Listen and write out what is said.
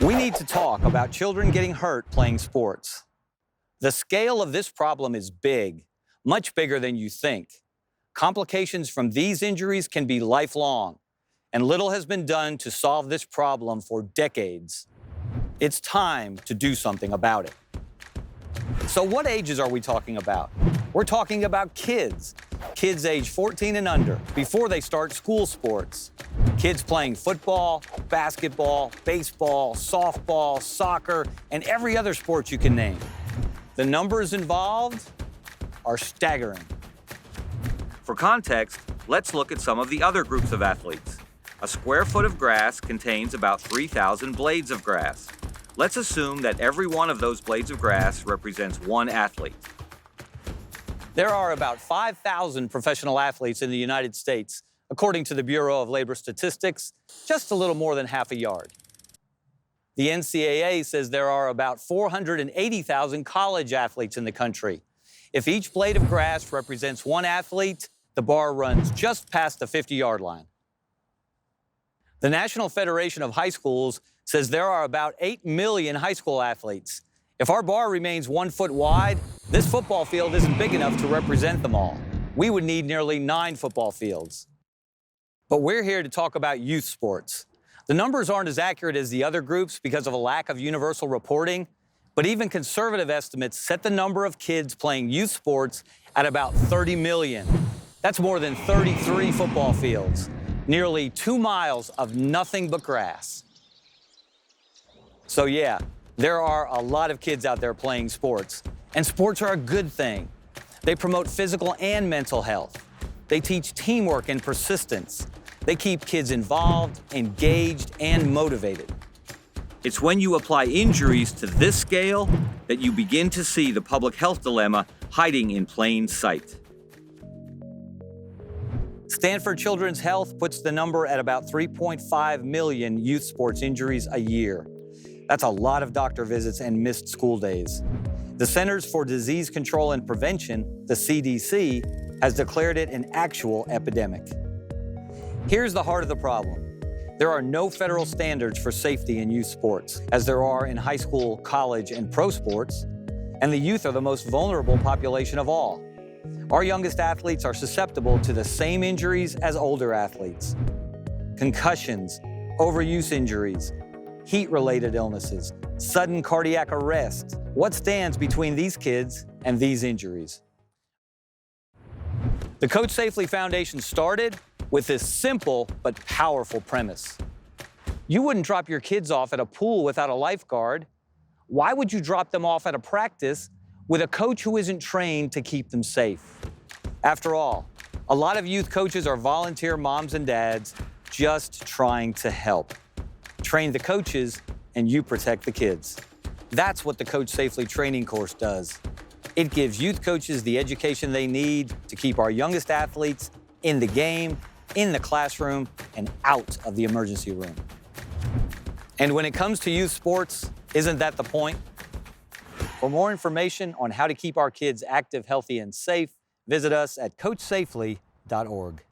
We need to talk about children getting hurt playing sports. The scale of this problem is big, much bigger than you think. Complications from these injuries can be lifelong, and little has been done to solve this problem for decades. It's time to do something about it. So what ages are we talking about? We're talking about kids age 14 and under, before they start school sports. Kids playing football, basketball, baseball, softball, soccer, and every other sport you can name. The numbers involved are staggering. For context, let's look at some of the other groups of athletes. A square foot of grass contains about 3,000 blades of grass. Let's assume that every one of those blades of grass represents one athlete. There are about 5,000 professional athletes in the United States, according to the Bureau of Labor Statistics, just a little more than half a yard. The NCAA says there are about 480,000 college athletes in the country. If each blade of grass represents one athlete, the bar runs just past the 50-yard line. The National Federation of High Schools says there are about 8 million high school athletes. If our bar remains 1 foot wide, this football field isn't big enough to represent them all. We would need nearly 9 football fields. But we're here to talk about youth sports. The numbers aren't as accurate as the other groups because of a lack of universal reporting, but even conservative estimates set the number of kids playing youth sports at about 30 million. That's more than 33 football fields, nearly 2 miles of nothing but grass. So yeah, there are a lot of kids out there playing sports, and sports are a good thing. They promote physical and mental health. They teach teamwork and persistence. They keep kids involved, engaged, and motivated. It's when you apply injuries to this scale that you begin to see the public health dilemma hiding in plain sight. Stanford Children's Health puts the number at about 3.5 million youth sports injuries a year. That's a lot of doctor visits and missed school days. The Centers for Disease Control and Prevention, the CDC, has declared it an actual epidemic. Here's the heart of the problem. There are no federal standards for safety in youth sports, as there are in high school, college, and pro sports, and the youth are the most vulnerable population of all. Our youngest athletes are susceptible to the same injuries as older athletes. Concussions, overuse injuries, heat-related illnesses, sudden cardiac arrest. What stands between these kids and these injuries? The CoachSafely Foundation started with this simple but powerful premise. You wouldn't drop your kids off at a pool without a lifeguard. Why would you drop them off at a practice with a coach who isn't trained to keep them safe? After all, a lot of youth coaches are volunteer moms and dads just trying to help. Train the coaches, and you protect the kids. That's what the CoachSafely training course does. It gives youth coaches the education they need to keep our youngest athletes in the game, in the classroom, and out of the emergency room. And when it comes to youth sports, isn't that the point? For more information on how to keep our kids active, healthy, and safe, visit us at CoachSafely.org.